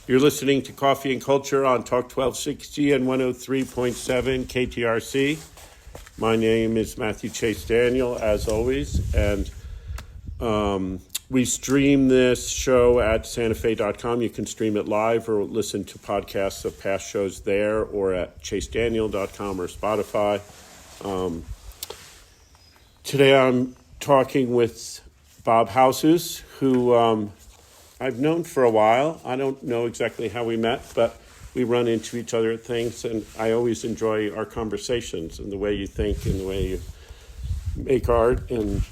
You're listening to Coffee and Culture on Talk 1260 and 103.7 KTRC. My name is Matthew Chase Daniel, as always, and we stream this show at santafe.com. You can stream it live or listen to podcasts of past shows there, or at chasedaniel.com or Spotify. Today I'm talking with Bob Haozous, who I've known for a while. I don't know exactly how we met, but we run into each other at things, and I always enjoy our conversations and the way you think and the way you make art and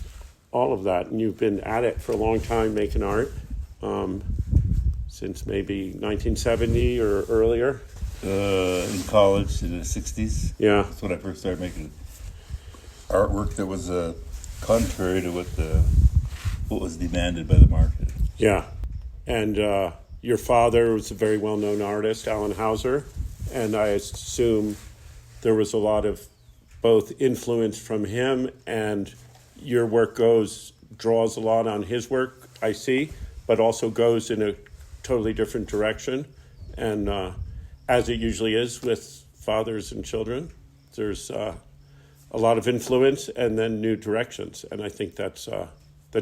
all of that. And you've been at it for a long time making art, since maybe 1970 or earlier. In college in the 60s. Yeah. That's when I first started making artwork that was contrary to what was demanded by the market. Yeah. And your father was a very well-known artist, Alan Hauser, and I assume there was a lot of both influence from him, and your work draws a lot on his work, I see, but also goes in a totally different direction. And as it usually is with fathers and children, there's a lot of influence and then new directions, and I think that's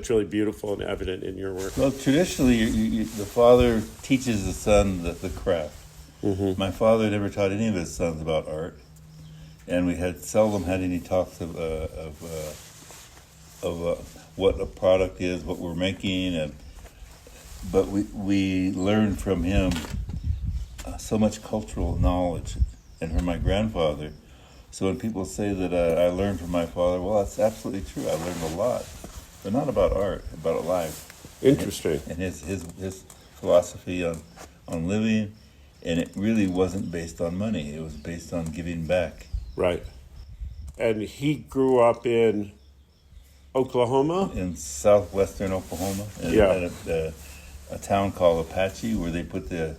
really beautiful and evident in your work. Well, traditionally, the father teaches the son the craft. Mm-hmm. My father never taught any of his sons about art, and we had seldom had any talks of what a product is, what we're making, but we learned from him so much cultural knowledge, and from my grandfather. So when people say that I learned from my father, well, that's absolutely true. I learned a lot. But not about art, about life. Interesting. And his philosophy on living, and it really wasn't based on money. It was based on giving back. Right. And he grew up in Oklahoma? In southwestern Oklahoma. Yeah. At a town called Apache, where they put the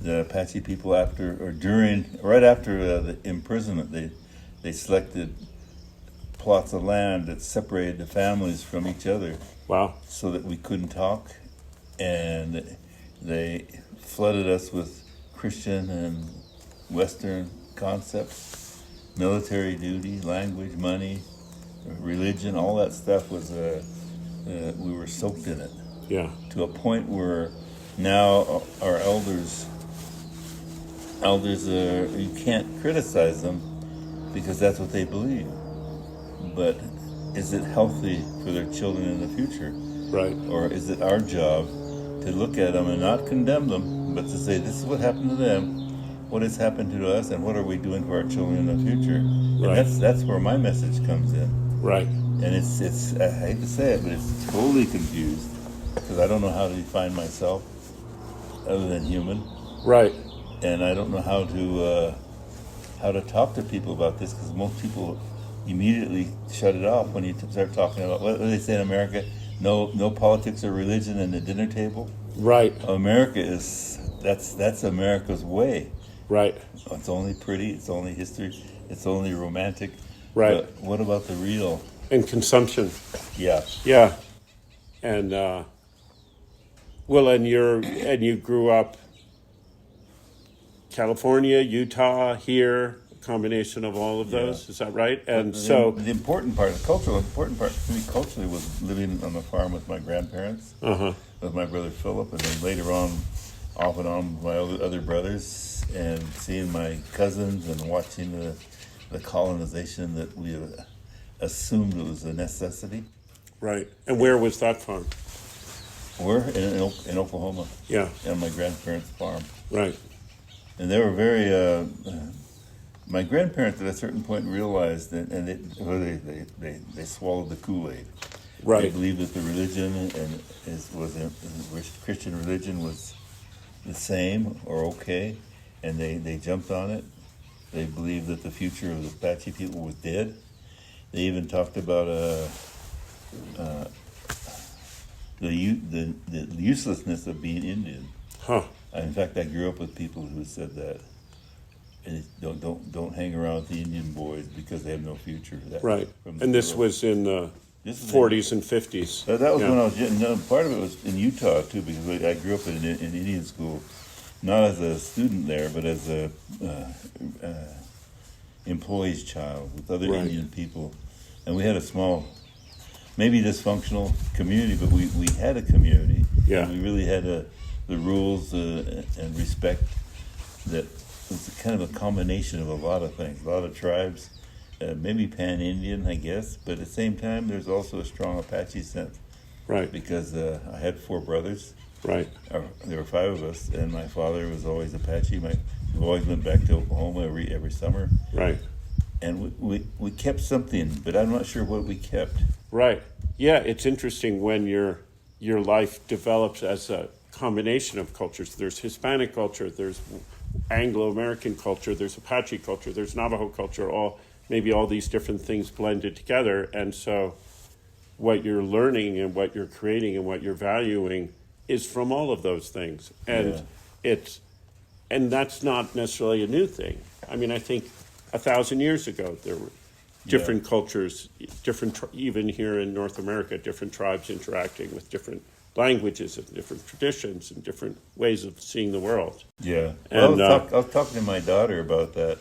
Apache people right after the imprisonment, they selected plots of land that separated the families from each other. Wow. So that we couldn't talk, and they flooded us with Christian and Western concepts, military duty, language, money, religion, all that stuff was, we were soaked in it. Yeah. To a point where now our elders, you can't criticize them because that's what they believe. But is it healthy for their children in the future? Right. Or is it our job to look at them and not condemn them, but to say, this is what happened to them, what has happened to us, and what are we doing for our children in the future? Right. And that's where my message comes in. Right. And it's I hate to say it, but it's totally confused, because I don't know how to define myself other than human. Right. And I don't know how to talk to people about this, because most people immediately shut it off when you start talking about, what do they say in America? No politics or religion in the dinner table. Right. America that's America's way. Right. It's only pretty. It's only history. It's only romantic. Right. But what about the real? And consumption. Yeah. Yeah. And and you grew up California, Utah, here. Combination of all of those, yeah. Is that right? And the important part, the cultural important part for me culturally was living on the farm with my grandparents, with my brother Philip, and then later on, off and on with my other brothers, and seeing my cousins and watching the colonization that we assumed was a necessity. Right. And where was that farm? We're in Oklahoma. Yeah. On my grandparents' farm. Right. And they were very. My grandparents at a certain point realized that, and they swallowed the Kool-Aid. Right. They believed that the religion Christian religion was the same or okay, and they jumped on it. They believed that the future of the Apache people was dead. They even talked about the uselessness of being Indian. Huh. In fact, I grew up with people who said that. And don't hang around with the Indian boys because they have no future. Right. And this was in the 40s and 50s. That was when I was young. No, part of it was in Utah too, because I grew up in Indian school, not as a student there, but as a employee's child with other Right. Indian people. And we had a small, maybe dysfunctional community, but we had a community. Yeah. And we really had the rules and respect that was kind of a combination of a lot of things, a lot of tribes, maybe pan-Indian, I guess, but at the same time, there's also a strong Apache sense. Right. Because I had 4 brothers. Right. There were 5 of us, and my father was always Apache. We always went back to Oklahoma every summer. Right. And we kept something, but I'm not sure what we kept. Right. Yeah, it's interesting when your life develops as a combination of cultures. There's Hispanic culture, there's Anglo-American culture, there's Apache culture, there's Navajo culture, maybe all these different things blended together. And so what you're learning and what you're creating and what you're valuing is from all of those things. And and that's not necessarily a new thing. I mean, I think 1,000 years ago, there were different cultures, even here in North America, different tribes interacting with different languages and different traditions and different ways of seeing the world. Yeah. And I was talking to my daughter about that,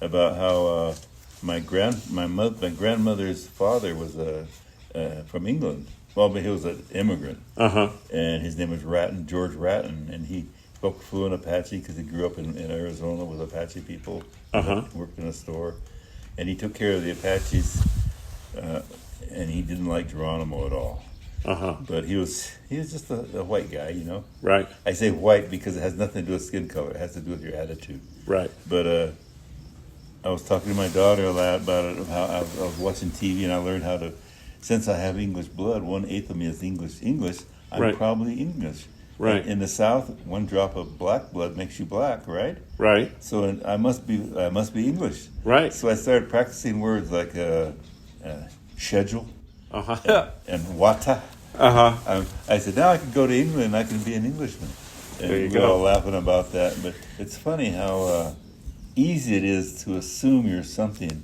about how my grandmother's father was from England. Well, but he was an immigrant. Uh-huh. And his name was George Ratton, and he spoke fluent Apache because he grew up in Arizona with Apache people. Uh-huh. Worked in a store, and he took care of the Apaches, and he didn't like Geronimo at all. Uh-huh. But he was just a white guy, you know. Right. I say white because it has nothing to do with skin color. It has to do with your attitude. Right. But I was talking to my daughter a lot about it, how I was watching TV, and I learned how to. Since I have English blood, 1/8 of me is English. I'm Right. probably English. Right. In the South, 1 drop of black blood makes you black, right? Right. So I must be English. Right. So I started practicing words like schedule Uh-huh. and wata. Uh-huh. I said, now I can go to England and I can be an Englishman. And There you we're go. all laughing about that. But it's funny how easy it is to assume you're something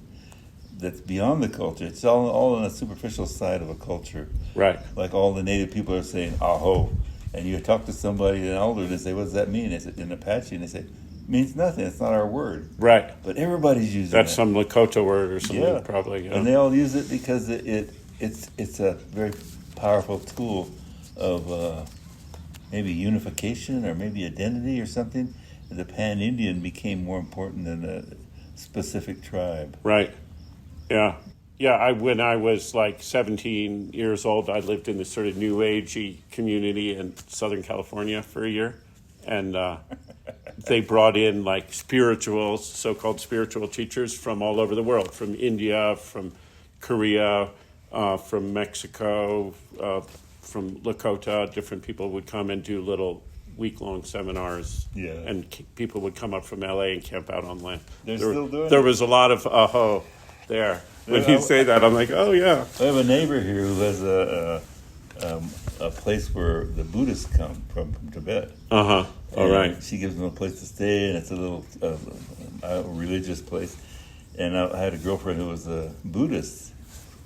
that's beyond the culture. It's all on a superficial side of a culture. Right. Like all the native people are saying, aho. And you talk to somebody, an elder, and they say, what does that mean? They say, in Apache, and they say, it means nothing. It's not our word. Right. But everybody's using That's it. some Lakota word or something, Yeah. probably. Yeah. And they all use it because it's a very powerful tool of maybe unification or maybe identity or something. And the pan-Indian became more important than a specific tribe. Right. Yeah. Yeah, when I was like 17 years old, I lived in this sort of new agey community in Southern California for a year. And they brought in like so-called spiritual teachers from all over the world, from India, from Korea, from Mexico, from Lakota. Different people would come and do little week-long seminars. Yeah. And people would come up from LA and camp out on land. Still doing There it. was a lot of aho there. When you say that, I'm like, oh, yeah. I have a neighbor here who has a place where the Buddhists come from Tibet. Uh-huh. All And right. She gives them a place to stay, and it's a little religious place. And I had a girlfriend who was a Buddhist,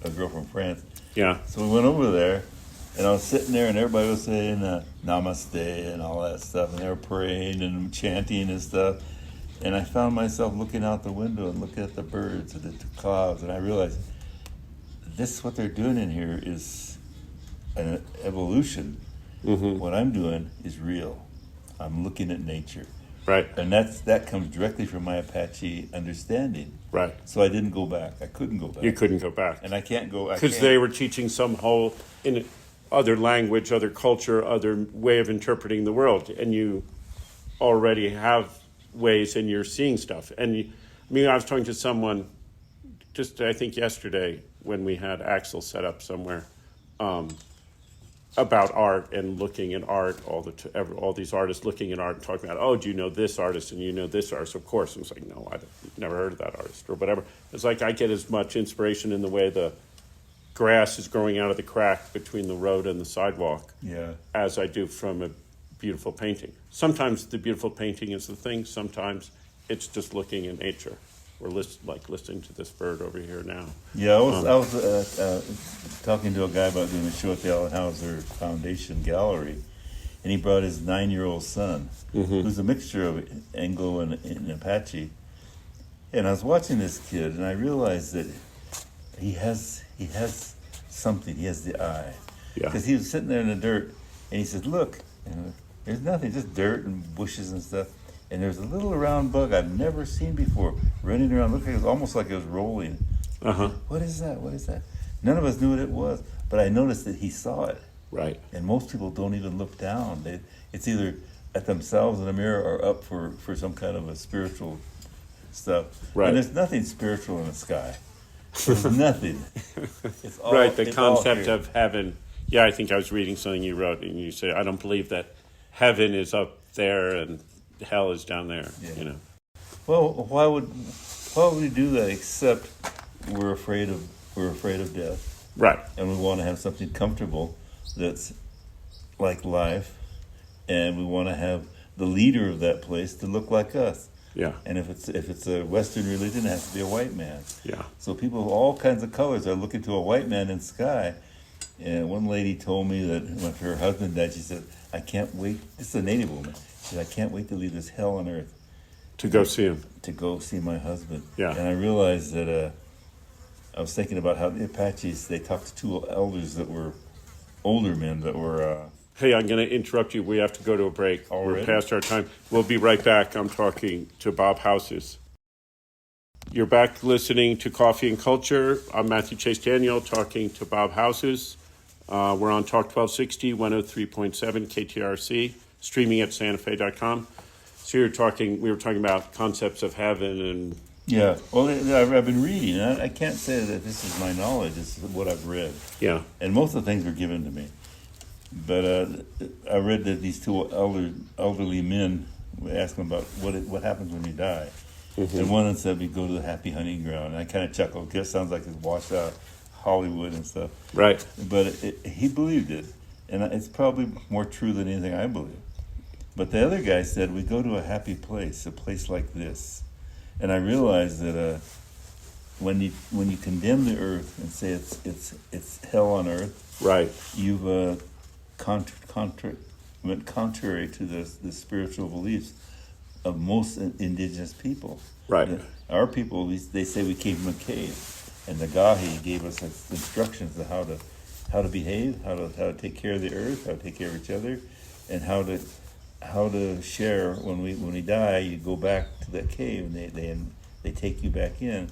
a girl from France. Yeah. So we went over there, and I was sitting there, and everybody was saying namaste and all that stuff, and they were praying and chanting and stuff. And I found myself looking out the window and looking at the birds and the clouds, and I realized this, what they're doing in here is an evolution. Mm-hmm. What I'm doing is real. I'm looking at nature. Right. And that comes directly from my Apache understanding. Right. So I didn't go back. I couldn't go back. You couldn't go back. And I can't go. Because they were teaching some whole in other language, other culture, other way of interpreting the world. And you already have ways and you're seeing stuff. And I was talking to someone just, I think yesterday, when we had Axel set up somewhere, about art and looking at art, all these artists looking at art and talking about, oh, do you know this artist and you know this artist? Of course. And it's like, no, I've never heard of that artist or whatever. It's like I get as much inspiration in the way the grass is growing out of the crack between the road and the sidewalk as I do from a beautiful painting. Sometimes the beautiful painting is the thing. Sometimes it's just looking at nature. We're listening to this bird over here now. Yeah, I was talking to a guy about doing a show at the Haozous Foundation Gallery, and he brought his 9-year-old son, who's a mixture of Anglo and Apache. And I was watching this kid, and I realized that he has something. He has the eye. Yeah. Because he was sitting there in the dirt, and he said, "Look, there's nothing, just dirt and bushes and stuff. And there's a little round bug I've never seen before running around. Looked like it was almost like it was rolling. What is that? What is that?" None of us knew what it was, but I noticed that he saw it. Right. And most people don't even look down. It's either at themselves in the mirror or up for some kind of a spiritual stuff. Right. And there's nothing spiritual in the sky. There's nothing. It's all, Right, the it's all concept here. of heaven. Yeah, I think I was reading something you wrote, and you say, I don't believe that heaven is up there and hell is down there, Yeah. Well, why would we do that except we're afraid of death, Right. and we want to have something comfortable that's like life, and we want to have the leader of that place to look like us. Yeah. And if it's a Western religion, it has to be a white man. Yeah. So people of all kinds of colors are looking to a white man in the sky. And one lady told me that when her husband died, she said, "I can't wait." This is a native woman. She said, "I can't wait to leave this hell on earth To go see him. to go see my husband." Yeah. And I realized that I was thinking about how the Apaches, they talked to two elders that were older men that were... Hey, I'm going to interrupt you. We have to go to a break. Already? We're past our time. We'll be right back. I'm talking to Bob Haozous. You're back listening to Coffee and Culture. I'm Matthew Chase Daniel talking to Bob Haozous. We're on Talk 1260, 103.7 KTRC, streaming at santafe.com. So we were talking about concepts of heaven and... Yeah, well, I've been reading. I can't say that this is my knowledge. This is what I've read. Yeah. And most of the things were given to me. But I read that these two elderly men asked them about what happens when you die. And one of them said, "We go to the happy hunting ground." And I kind of chuckled, because it sounds like it's washed out Hollywood and stuff. Right. But he believed it. And it's probably more true than anything I believe. But the other guy said, "We go to a happy place, a place like this." And I realized that when you condemn the earth and say it's hell on earth, Right. you've went contrary to the spiritual beliefs of most indigenous people. Right. Our people, they say we came from a cave, and the Gahi gave us instructions of how to behave, how to take care of the earth, how to take care of each other, and how to share. When we die, you go back to that cave, and they take you back in,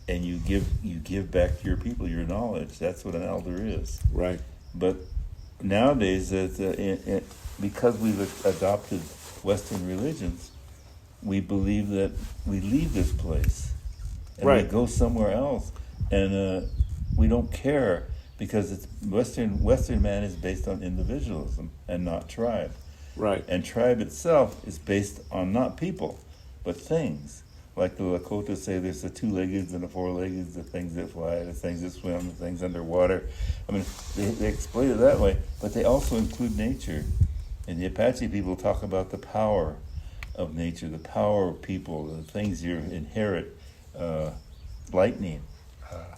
and you give back to your people your knowledge. That's what an elder is. Right. But nowadays, because we've adopted Western religions, we believe that we leave this place and Right. we go somewhere else, and we don't care, because it's Western man is based on individualism and not tribe. Right. And tribe itself is based on not people, but things. Like the Lakota say, there's the two-leggeds and the four-leggeds, the things that fly, the things that swim, the things underwater. I mean, they explain it that way, but they also include nature. And the Apache people talk about the power of nature, the power of people, the things you inherit, lightning,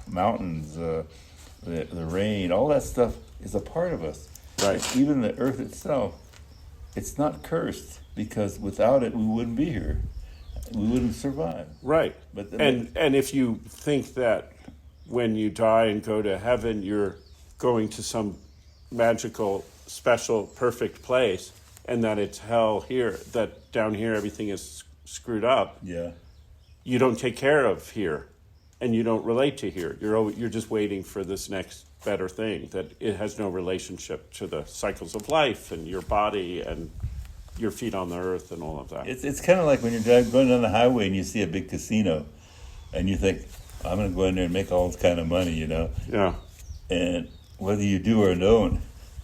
mountains, the rain, all that stuff is a part of us. Right. Even the earth itself, it's not cursed, because without it we wouldn't be here. We wouldn't survive. Right. But and if you think that when you die and go to heaven, you're going to some magical, special, perfect place, and that it's hell here, that down here everything is screwed up, yeah, you don't take care of here, and you don't relate to here. You're just waiting for this next better thing, that it has no relationship to the cycles of life and your body and your feet on the earth and all of that. it's kind of like when you're going down the highway and you see a big casino, and you think, "I'm going to go in there and make all this kind of money," Yeah. And whether you do or don't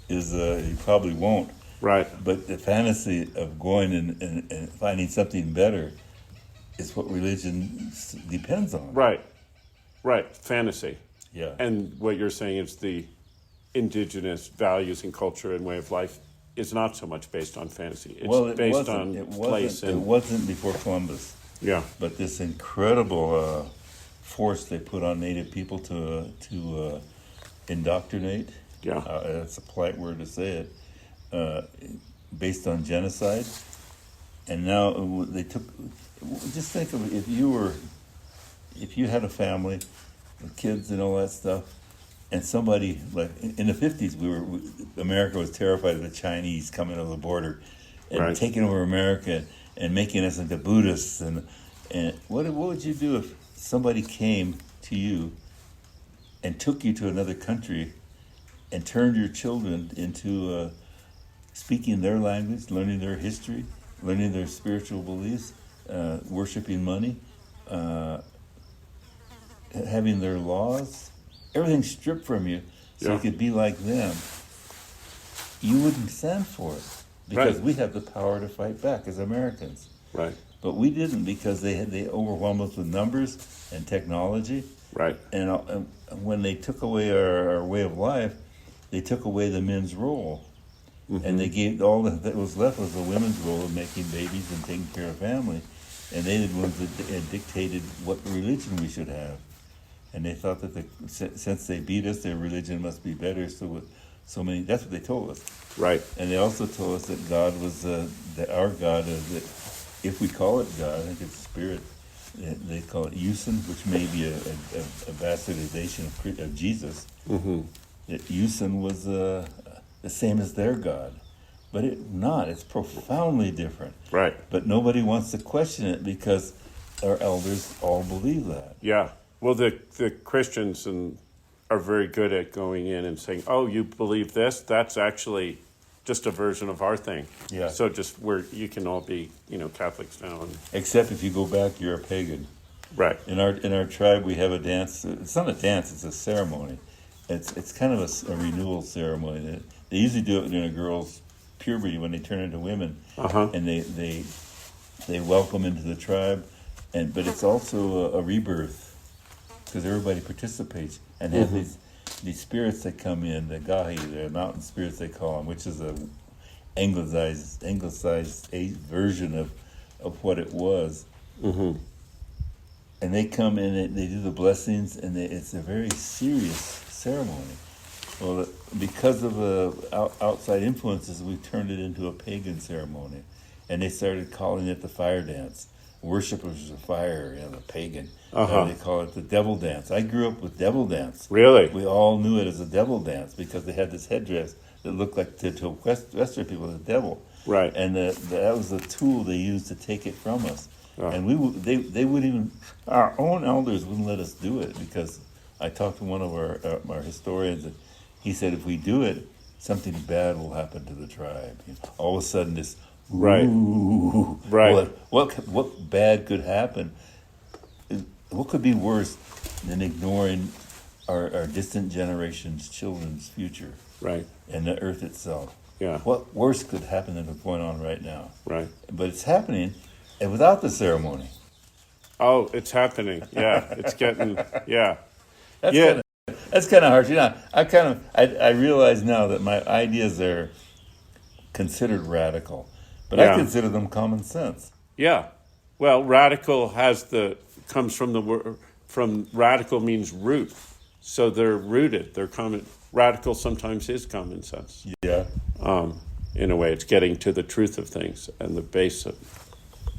is you probably won't. Right. But the fantasy of going and finding something better is what religion depends on. Right. Fantasy. Yeah. And what you're saying is the indigenous values and culture and way of life is not so much based on fantasy. It's based on place. It wasn't before Columbus. Yeah. But this incredible force they put on Native people to indoctrinate. Yeah. That's a polite word to say it. based on genocide. And now they took. Just think of if you had a family with kids and all that stuff, and somebody like in the 50s, America was terrified of the Chinese coming over the border and Right. taking over America and making us into Buddhists. And what would you do if somebody came to you and took you to another country and turned your children into speaking their language, learning their history, learning their spiritual beliefs, worshiping money, having their laws, everything stripped from you so you could be like them? You wouldn't stand for it because Right. we have the power to fight back as Americans. Right. But we didn't because they overwhelmed us with numbers and technology. Right. And when they took away our way of life, they took away the men's role. And they gave all that was left was the women's role of making babies and taking care of family. And they were the ones that dictated what religion we should have. And they thought that since they beat us, their religion must be better. So many. That's what they told us. Right. And they also told us that God was our God. That if we call it God, I think it's spirit. They call it Yusin, which may be a bastardization of Jesus. Mm-hmm. That Yusin was the same as their God, but it's profoundly different. Right. But nobody wants to question it because our elders all believe that. Yeah. Well, the Christians are very good at going in and saying, "Oh, you believe this? That's actually just a version of our thing." Yeah. So you can all be Catholics now. Except if you go back, you're a pagan. Right. In our tribe, we have a dance. It's not a dance; it's a ceremony. It's kind of a renewal ceremony. They usually do it during a girl's puberty when they turn into women, and they welcome into the tribe, but it's also a rebirth because everybody participates and have these spirits that come in, the gahi, the mountain spirits they call them, which is a anglicized version of what it was. Mm-hmm. And they come in and they do the blessings, and it's a very serious ceremony. Well, because of outside influences, we turned it into a pagan ceremony, and they started calling it the fire dance. Worshippers of fire, the pagan. They call it the devil dance. I grew up with devil dance. Really? We all knew it as a devil dance because they had this headdress that looked like to Western people the devil. Right. And that was the tool they used to take it from us. And they wouldn't even, our own elders wouldn't let us do it because I talked to one of our historians, and he said if we do it, something bad will happen to the tribe. All of a sudden, this Right. ooh, Right. What bad could happen? What could be worse than ignoring our distant generations' children's future? Right. And the earth itself. Yeah. What worse could happen than what's going on right now? Right. But it's happening, and without the ceremony. Oh, it's happening. Yeah. It's getting. Yeah. That's kind of harsh. I realize now that my ideas are considered radical, but I consider them common sense. Yeah. Well, radical comes from the word, from radical means root. So they're rooted. They're common. Radical sometimes is common sense. Yeah. In a way, it's getting to the truth of things and the base of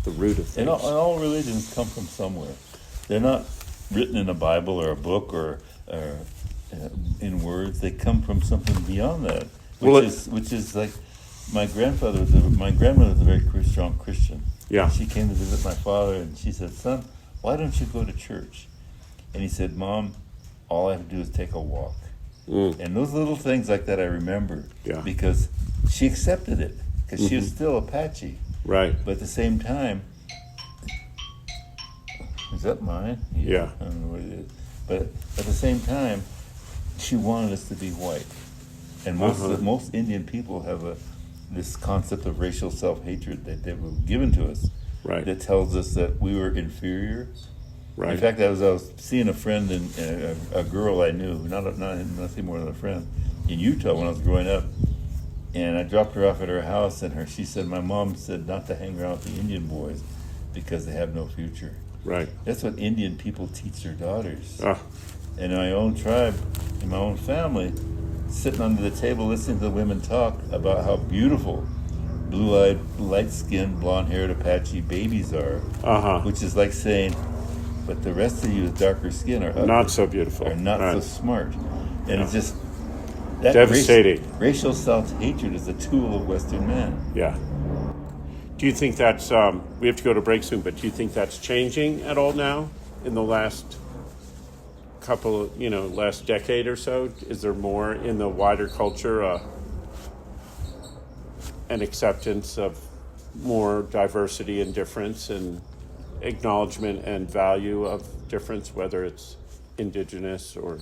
the root of things. And all religions come from somewhere. They're not written in a Bible or a book or in words. They come from something beyond that, which is like my grandmother was a very strong Christian. Yeah. She came to visit my father, and she said, "Son, why don't you go to church?" And he said, "Mom, all I have to do is take a walk." And those little things like that I remember because she accepted it because she was still Apache. Right. But at the same time, is that mine? Yeah. I don't know what it is. But at the same time, she wanted us to be white. And most Indian people have this concept of racial self-hatred that was given to us. Right. That tells us that we were inferior. Right. In fact, I was seeing a friend and a girl I knew, nothing more than a friend, in Utah when I was growing up. And I dropped her off at her house, and she said, "My mom said not to hang around with the Indian boys because they have no future." Right. That's what Indian people teach their daughters. Ah. And in my own tribe, in my own family, sitting under the table listening to the women talk about how beautiful blue-eyed, light-skinned, blonde-haired Apache babies are, which is like saying, but the rest of you with darker skin are ugly, Not so beautiful. are not so smart. And it's just that devastating. Racial self-hatred is a tool of Western man. Yeah. Do you think that's, we have to go to break soon, but do you think that's changing at all now in the last last decade or so? Is there more in the wider culture, an acceptance of more diversity and difference and acknowledgement and value of difference, whether it's indigenous or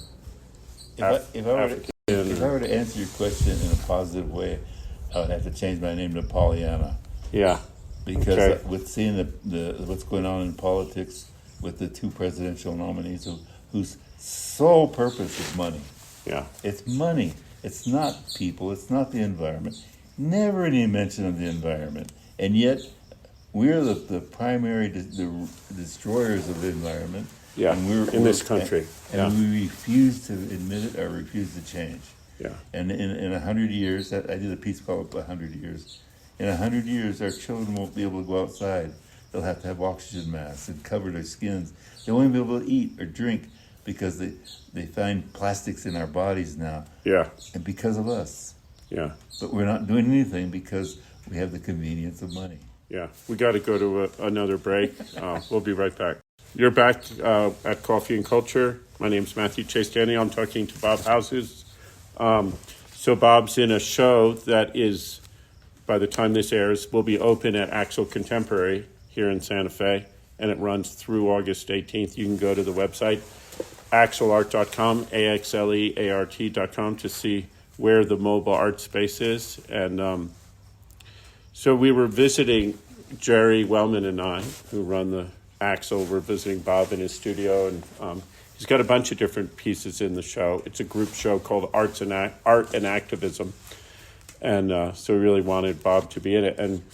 If I were to answer your question in a positive way, I would have to change my name to Pollyanna. Yeah. Because with seeing the what's going on in politics with the two presidential nominees whose sole purpose is money. Yeah. It's money. It's not people. It's not the environment. Never any mention of the environment. And yet, we're the primary destroyers of the environment. Yeah, and in this country. And we refuse to admit it or refuse to change. Yeah. And in 100 years, I did a piece called 100 Years. In 100 years, our children won't be able to go outside. They'll have to have oxygen masks and cover their skins. They won't be able to eat or drink because they find plastics in our bodies now. Yeah. And because of us. Yeah. But we're not doing anything because we have the convenience of money. Yeah. We got to go to another break. We'll be right back. You're back at Coffee and Culture. My name's Matthew Chase Daniel. I'm talking to Bob Haozous. So Bob's in a show that is, by the time this airs, will be open at Axel Contemporary here in Santa Fe, and it runs through August 18th. You can go to the website, axelart.com, axleart.com, to see where the mobile art space is. And so we were visiting, Jerry Wellman and I, who run the Axel, we're visiting Bob in his studio, and he's got a bunch of different pieces in the show. It's a group show called Art and Activism. And so we really wanted Bob to be in it. And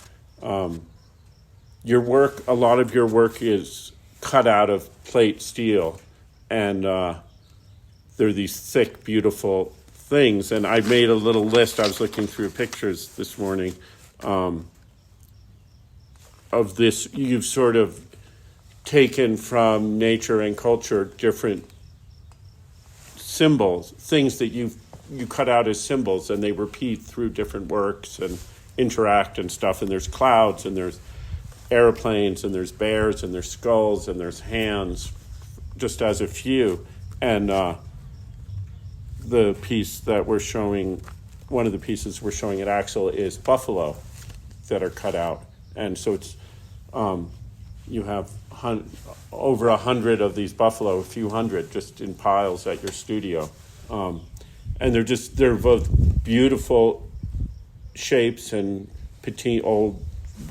your work, a lot of your work is cut out of plate steel. And they're these thick, beautiful things. And I made a little list. I was looking through pictures this morning of this. You've sort of taken from nature and culture different symbols, things that you cut out as symbols, and they repeat through different works and interact and stuff. And there's clouds, and there's airplanes, and there's bears, and there's skulls, and there's hands, just as a few. And the piece that we're showing, one of the pieces we're showing at Axel is buffalo that are cut out. And so it's, you have over 100 of these buffalo, a few hundred, just in piles at your studio. And they're both beautiful shapes and old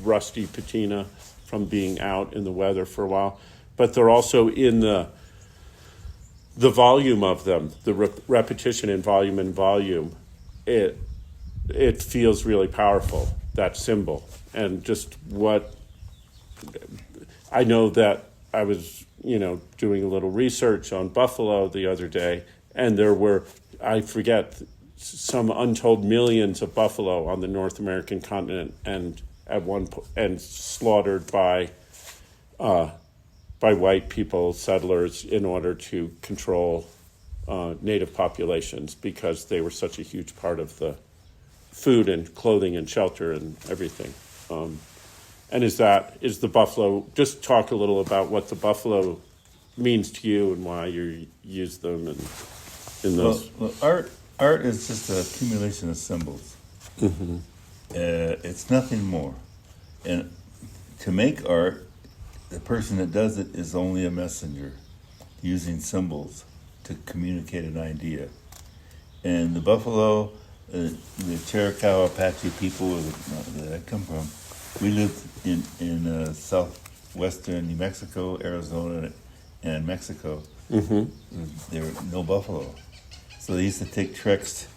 rusty patina from being out in the weather for a while. But they're also in the volume of them, the repetition in volume. It feels really powerful, that symbol. And just what I know that I was, doing a little research on buffalo the other day, and there were, I forget, some untold millions of buffalo on the North American continent, and and slaughtered by white people, settlers, in order to control native populations, because they were such a huge part of the food and clothing and shelter and everything. And is the buffalo, just talk a little about what the buffalo means to you and why you use them and in those. Well, art is just an accumulation of symbols. Mm-hmm. It's nothing more. And to make art, the person that does it is only a messenger, using symbols to communicate an idea. And the buffalo, the Cherokee Apache people that I come from, we lived in southwestern New Mexico, Arizona, and Mexico. Mm-hmm. There were no buffalo. So they used to take treks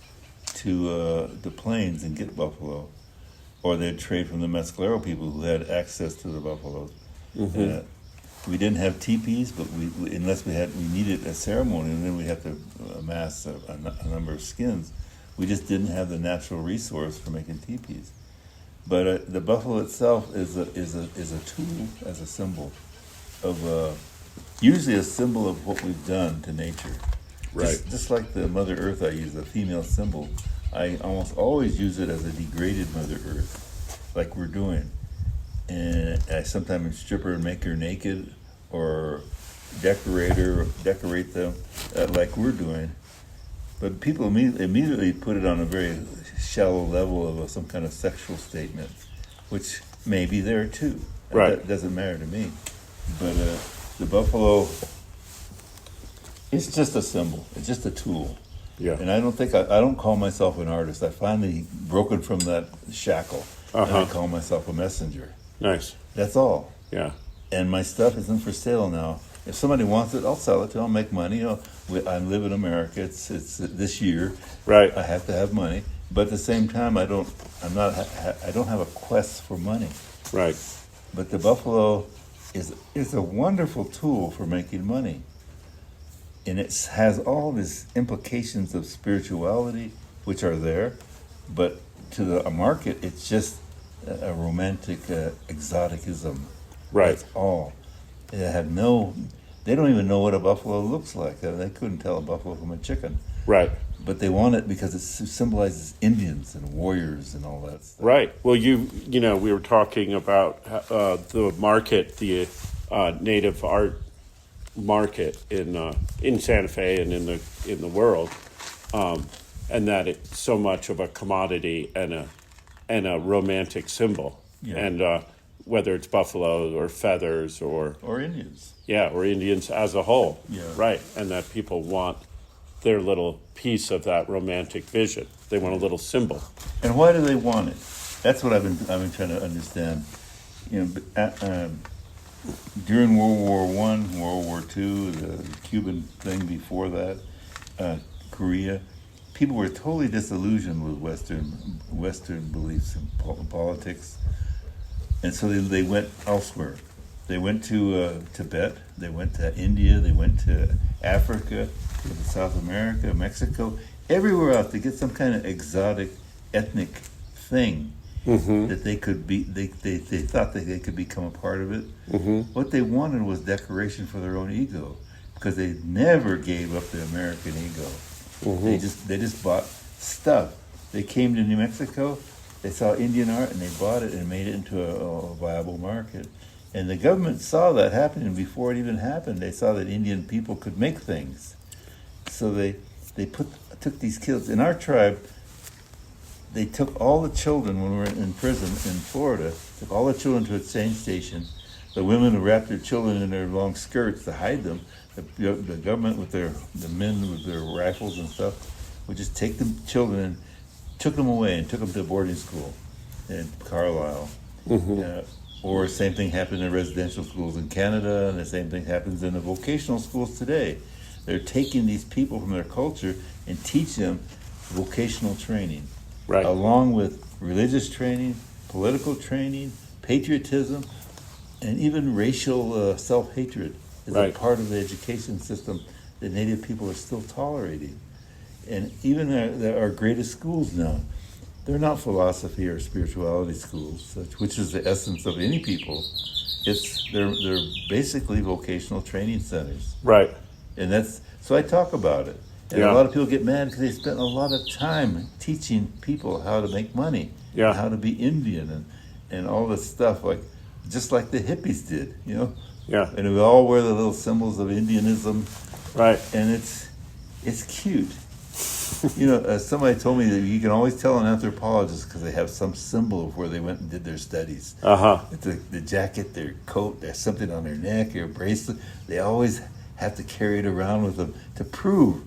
to the plains and get buffalo. Or they'd trade from the Mescalero people who had access to the buffaloes. Mm-hmm. We didn't have teepees, but unless we needed a ceremony, and then we had to amass a number of skins. We just didn't have the natural resource for making teepees. But the buffalo itself is a tool, as a symbol of usually a symbol of what we've done to nature. Right. Just like the Mother Earth, I use a female symbol. I almost always use it as a degraded Mother Earth, like we're doing. And I sometimes strip her and make her naked, or decorate them like we're doing. But people immediately put it on a very shallow level of some kind of sexual statement, which may be there too. Right. That doesn't matter to me. But the buffalo, it's just a symbol. It's just a tool. Yeah. And I don't call myself an artist. I finally broken from that shackle. And I call myself a messenger. Nice. That's all. Yeah. And my stuff isn't for sale now. If somebody wants it, I'll sell it to them. I'll make money. I live in America. It's this year. Right. I have to have money, but at the same time, I don't have a quest for money. Right. But the buffalo is a wonderful tool for making money, and it has all these implications of spirituality, which are there, but to the market, it's just a romantic exoticism. Right. That's all. They don't even know what a buffalo looks like. They couldn't tell a buffalo from a chicken. Right. But they want it because it symbolizes Indians and warriors and all that stuff. Right. Well, we were talking about the market, the native art market in Santa Fe and in the world, and that it's so much of a commodity and a romantic symbol. Yeah. And whether it's buffalo or feathers or Indians. Yeah, or Indians as a whole. Yeah. Right. And that people want their little piece of that romantic vision. They want a little symbol. And why do they want it? That's what I've been trying to understand. During World War I, World War II, the Cuban thing before that, Korea, people were totally disillusioned with Western beliefs and politics, and so they went elsewhere. They went to Tibet, they went to India, they went to Africa, to South America, Mexico, everywhere else to get some kind of exotic ethnic thing that they could be. They thought that they could become a part of it. What they wanted was decoration for their own ego, because they never gave up the American ego. They just bought stuff. They came to New Mexico, they saw Indian art, and they bought it and made it into a viable market. And the government saw that happening before it even happened. They saw that Indian people could make things. So they took these kids. In our tribe, they took all the children when we were in prison in Florida, took all the children to a exchange station. The women would wrap their children in their long skirts to hide them. The government the men with their rifles and stuff would just take the children and took them away and took them to boarding school in Carlisle. Or same thing happened in residential schools in Canada, and the same thing happens in the vocational schools today. They're taking these people from their culture and teach them vocational training, Right. along with religious training, political training, patriotism, and even racial self-hatred is Right. a part of the education system that Native people are still tolerating. And even our greatest schools now, they're not philosophy or spirituality schools, which is the essence of any people. They're basically vocational training centers, Right. and so I talk about it. And Yeah. a lot of people get mad because they spent a lot of time teaching people how to make money, Yeah. how to be Indian, and all this stuff, just like the hippies did, Yeah. And we all wear the little symbols of Indianism, Right. and it's cute. Somebody told me that you can always tell an anthropologist because they have some symbol of where they went and did their studies. The jacket, their coat, there's something on their neck or a bracelet. They always have to carry it around with them to prove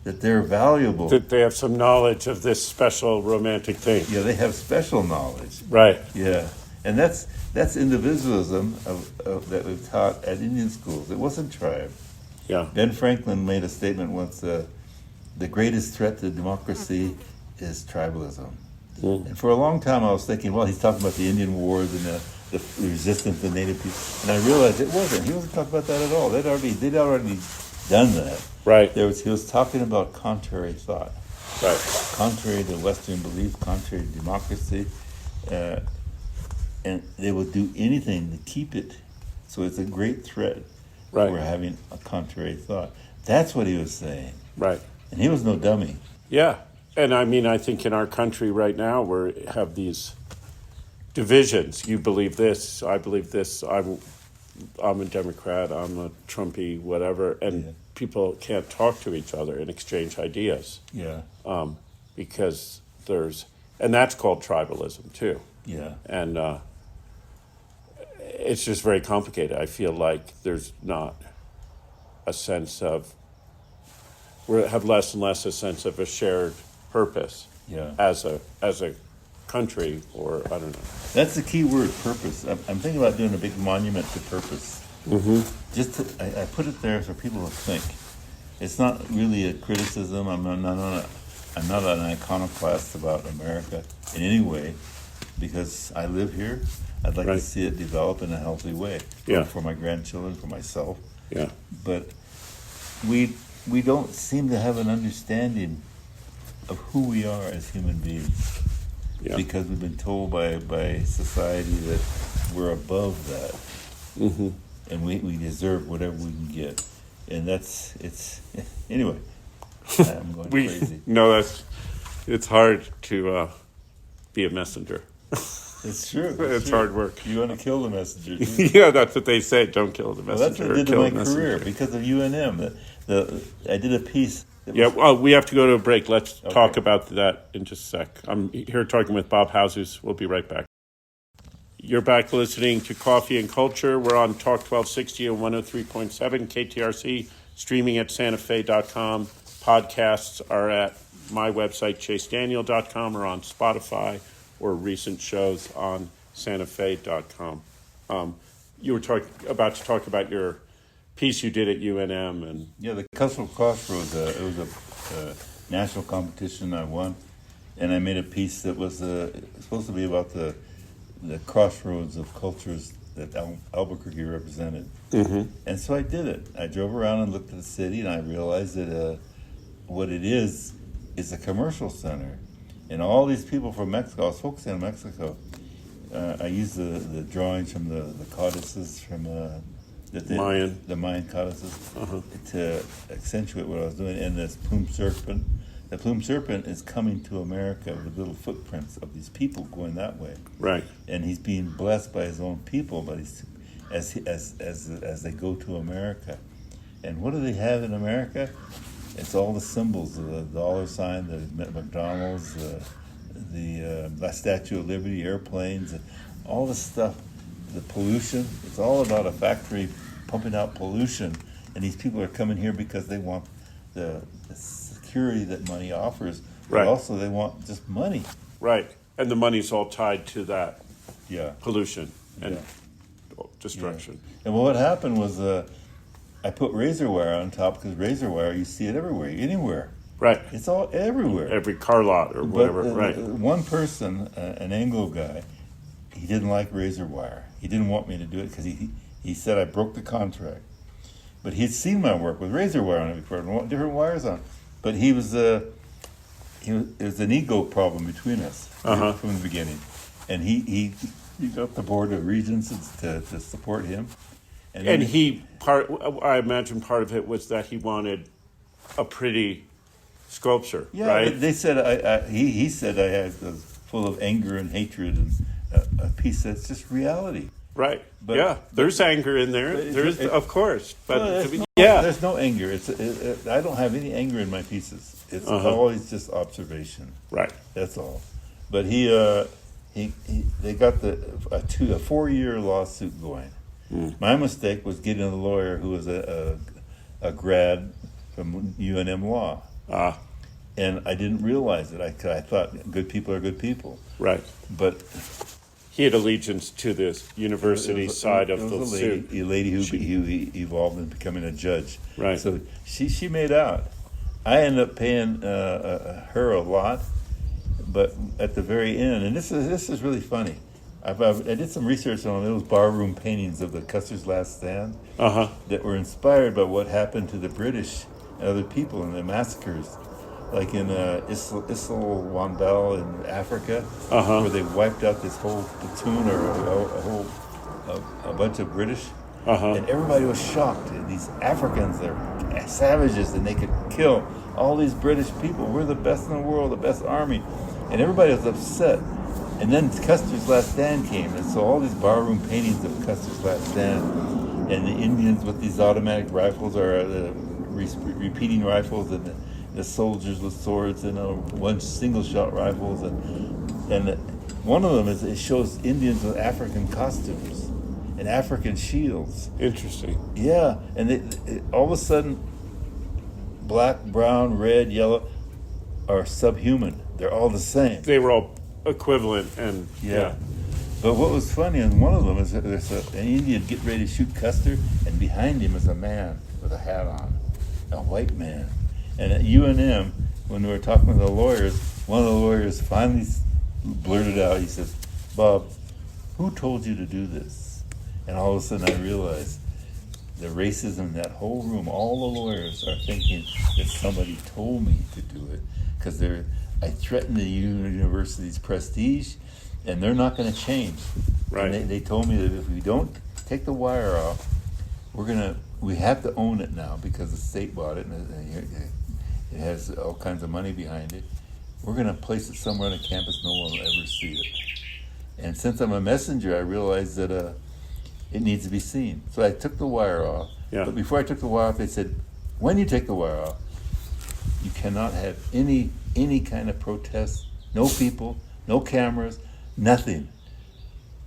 that they're valuable. That they have some knowledge of this special romantic thing. Yeah, they have special knowledge. Right. Yeah, and that's individualism that we've taught at Indian schools. It wasn't tribe. Yeah. Ben Franklin made a statement once. The greatest threat to democracy is tribalism. And for a long time I was thinking, well, he's talking about the Indian Wars and the resistance of the Native people. And I realized it wasn't. He wasn't talking about that at all. They'd already done that. Right. He was talking about contrary thought. Right. Contrary to Western belief, contrary to democracy. and they will do anything to keep it. So it's a great threat Right. for having a contrary thought. That's what he was saying. Right. And he was no dummy. Yeah. And I mean, I think in our country right now we have these divisions. You believe this, I believe this. I'm a Democrat, I'm a Trumpy, whatever, and people can't talk to each other and exchange ideas. Yeah. Because and that's called tribalism too. Yeah. And it's just very complicated. I feel like there's not a sense of, we have less and less a sense of a shared purpose as a country, or I don't know. That's the key word, purpose. I'm thinking about doing a big monument to purpose. Mm-hmm. I put it there so people will think. It's not really a criticism. I'm not an iconoclast about America in any way, because I live here. I'd like to see it develop in a healthy way for my grandchildren, for myself. Yeah. But we don't seem to have an understanding of who we are as human beings. Yeah. Because we've been told by society that we're above that. Mm-hmm. And we deserve whatever we can get. And it's anyway, I'm going crazy. No, it's hard to be a messenger. It's true. It's hard work. You want to kill the messenger. Yeah, that's what they say. Don't kill the messenger. Well, that's what I did in my career because of UNM. I did a piece. We have to go to a break. Let's talk about that in just a sec. I'm here talking with Bob Haozous. We'll be right back. You're back listening to Coffee and Culture. We're on Talk 1260 and 103.7 KTRC, streaming at santafe.com. Podcasts are at my website, chasedaniel.com, or on Spotify, or recent shows on santafe.com. You were about to talk about your piece you did at UNM. And the Cultural Crossroads, it was a national competition I won, and I made a piece that was supposed to be about the crossroads of cultures that Albuquerque represented. Mm-hmm. And so I did it. I drove around and looked at the city, and I realized that what it is a commercial center. And all these people from Mexico, I was focusing on Mexico. I used the drawings from the codices from the Mayan codices to accentuate what I was doing. And this plume serpent, the plume serpent is coming to America with little footprints of these people going that way. Right. And he's being blessed by his own people, but as they go to America. And what do they have in America? It's all the symbols, the dollar sign, the McDonald's, the Statue of Liberty, airplanes, all the stuff, the pollution. It's all about a factory pumping out pollution. And these people are coming here because they want the security that money offers, but also they want just money. Right. And the money's all tied to that pollution and destruction. Yeah. And what happened was I put razor wire on top because razor wire, you see it everywhere, anywhere. Right. It's all everywhere. Every car lot or whatever. One person, an Anglo guy, he didn't like razor wire. He didn't want me to do it because he said I broke the contract. But he had seen my work with razor wire on it before, and different wires on. But it was an ego problem between us from the beginning. And he got the Board of Regents to support him. And I imagine part of it was that he wanted a pretty sculpture, right? They said he said I had full of anger and hatred, and a piece that's just reality. Right. But, there's anger in there. There's, of course, but there's no anger. I don't have any anger in my pieces. It's always just observation. Right. That's all. But they got a 4-year lawsuit going. My mistake was getting a lawyer who was a grad from UNM Law. And I didn't realize it. I thought good people are good people. Right. But he had allegiance to the university side of the suit. A lady who evolved into becoming a judge. Right. So she made out. I ended up paying her a lot, but at the very end, and this is really funny. I did some research on those barroom paintings of the Custer's Last Stand that were inspired by what happened to the British and other people in the massacres like in Isle Wambel in Africa, Uh-huh. where they wiped out this whole platoon or a bunch of British, Uh-huh. and everybody was shocked. And these Africans, they're savages, and they could kill all these British people. We're the best in the world, the best army, and everybody was upset. And then Custer's Last Stand came, and so all these barroom paintings of Custer's Last Stand, and the Indians with these automatic rifles or repeating rifles, and the soldiers with swords and one single shot rifles, and one of them it shows Indians with African costumes and African shields. Interesting. Yeah, and all of a sudden, black, brown, red, yellow are subhuman. They're all the same. They were all equivalent, and Yeah. But what was funny in one of them is that there's an Indian getting ready to shoot Custer, and behind him is a man with a hat on, a white man. And at UNM, when we were talking with the lawyers, one of the lawyers finally blurted out, he says, "Bob, who told you to do this?" And all of a sudden I realized the racism in that whole room, all the lawyers are thinking that somebody told me to do it, because I threatened the university's prestige, and they're not going to change. Right. And they told me that if we don't take the wire off, we have to own it now because the state bought it, and it has all kinds of money behind it. We're going to place it somewhere on the campus no one will ever see it. And since I'm a messenger, I realized that it needs to be seen. So I took the wire off. Yeah. But before I took the wire off, they said, when you take the wire off, you cannot have any kind of protest, no people, no cameras, nothing.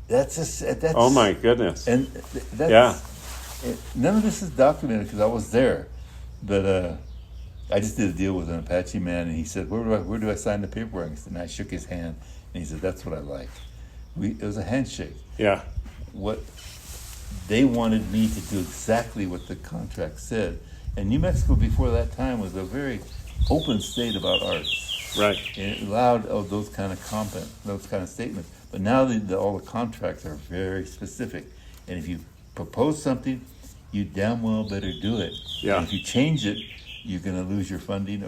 That's oh my goodness. and that's none of this is documented because I was there, but I just did a deal with an Apache man, and he said, where do I sign the paperwork? And I shook his hand, and he said, that's what I like. It was a handshake. Yeah. What they wanted me to do exactly what the contract said. And New Mexico before that time was a very open state about arts. Right. And it allowed those kind of statements. But now all the contracts are very specific. And if you propose something, you damn well better do it. Yeah. And if you change it, you're going to lose your funding.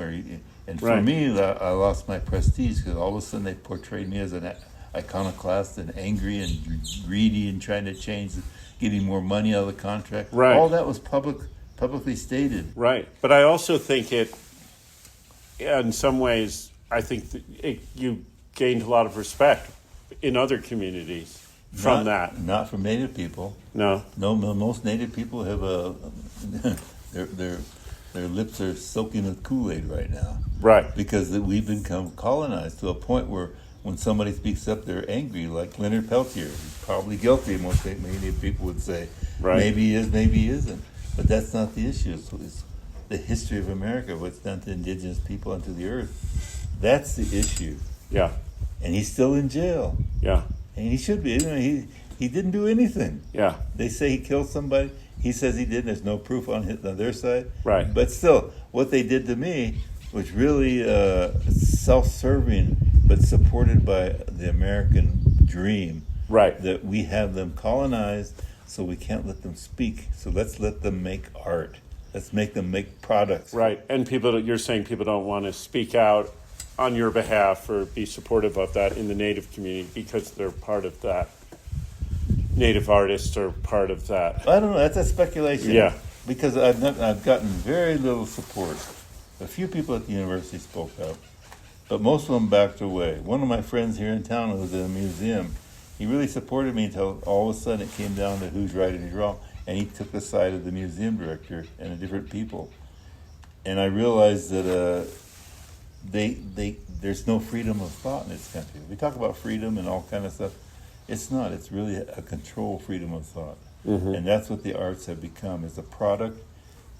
And for Right. me, I lost my prestige because all of a sudden they portrayed me as an iconoclast and angry and greedy and trying to change, getting more money out of the contract. Right. All that was publicly stated. Right. But I also think in some ways, I think that you gained a lot of respect in other communities from that. Not from Native people. No. No, most Native people have their lips are soaking with Kool-Aid right now. Right. Because we've become colonized to a point where when somebody speaks up, they're angry, like Leonard Peltier. He's probably guilty, many people would say. Right. Maybe he is, maybe he isn't. But that's not the issue. It's the history of America, what's done to indigenous people and to the earth. That's the issue. Yeah. And he's still in jail. Yeah. And he should be. He didn't do anything. Yeah. They say he killed somebody. He says he didn't. There's no proof on their side. Right. But still, what they did to me was really self-serving, but supported by the American dream. Right. That we have them colonized, so we can't let them speak. So let's let them make art. Let's make them make products. Right. And you're saying people don't want to speak out on your behalf or be supportive of that in the Native community because they're part of that. Native artists are part of that. I don't know. That's a speculation. Yeah. Because I've gotten very little support. A few people at the university spoke up, but most of them backed away. One of my friends here in town who was in a museum, he really supported me until all of a sudden it came down to who's right and who's wrong, and he took the side of the museum director and the different people. And I realized that there's no freedom of thought in this country. We talk about freedom and all kind of stuff. It's not. It's really a controlled freedom of thought. Mm-hmm. And that's what the arts have become, is a product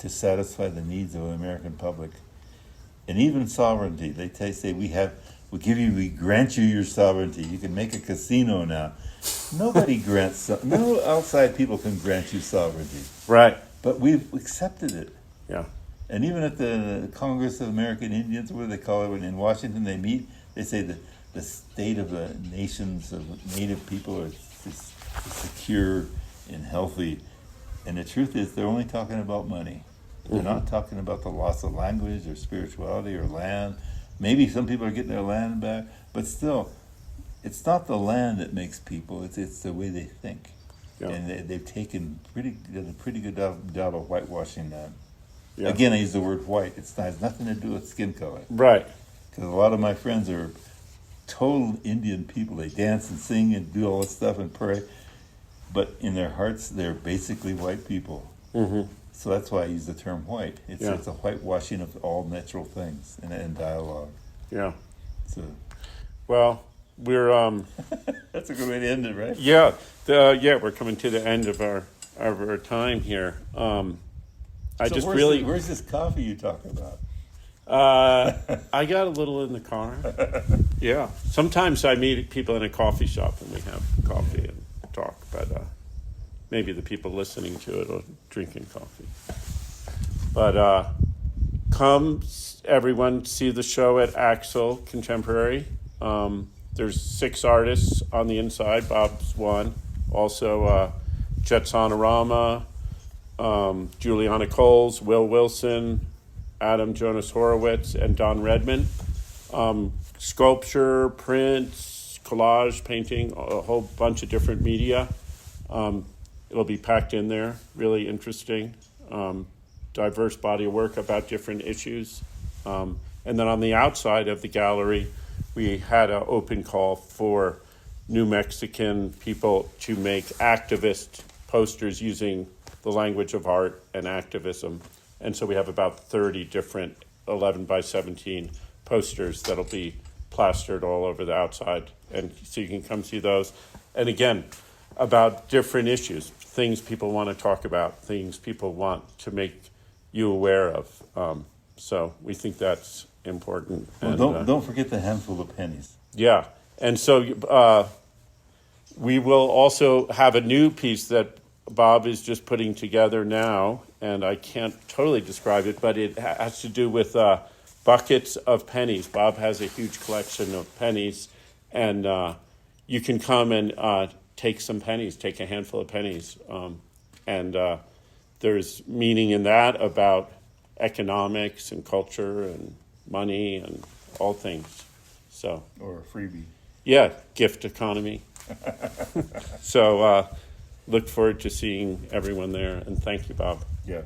to satisfy the needs of the American public. And even sovereignty. They say we grant you your sovereignty. You can make a casino now. Nobody grants, no outside people can grant you sovereignty. Right. But we've accepted it. Yeah. And even at the Congress of American Indians, what do they call it, when in Washington they meet, they say that the state of the nations of Native people are secure and healthy. And the truth is, they're only talking about money. They're not talking about the loss of language or spirituality or land. Maybe some people are getting their land back, but still, it's not the land that makes people. It's the way they think, and they've did a pretty good job of whitewashing that. Yeah. Again, I use the word white. It has nothing to do with skin color. Right. Because a lot of my friends are total Indian people. They dance and sing and do all this stuff and pray, but in their hearts, they're basically white people. Mm-hmm. So that's why I use the term white. It's a whitewashing of all natural things in dialogue. Yeah. So. Well, we're that's a good way to end it, right? Yeah. We're coming to the end of our time here. Where's this coffee you talk about? I got a little in the car. Yeah. Sometimes I meet people in a coffee shop and we have coffee and talk, but maybe the people listening to it are drinking coffee. But come, everyone, see the show at Axel Contemporary. There's 6 artists on the inside. Bob's one. Also, Jet Sonorama, Juliana Coles, Will Wilson, Adam Jonas Horowitz, and Don Redman. Sculpture, prints, collage, painting, a whole bunch of different media. It'll be packed in there, really interesting. Diverse body of work about different issues. And then on the outside of the gallery, we had an open call for New Mexican people to make activist posters using the language of art and activism. And so we have about 30 different 11 by 17 posters that'll be plastered all over the outside. And so you can come see those. And again, about different issues, things people want to talk about, things people want to make you aware of. So we think that's important. Well, don't forget the handful of pennies. Yeah. And so we will also have a new piece that Bob is just putting together now, and I can't totally describe it, but it has to do with buckets of pennies. Bob has a huge collection of pennies, and you can come and take some pennies, take a handful of pennies. And there's meaning in that about economics and culture and money and all things. So, or a freebie. Yeah, gift economy. So look forward to seeing everyone there, and thank you, Bob. Yeah.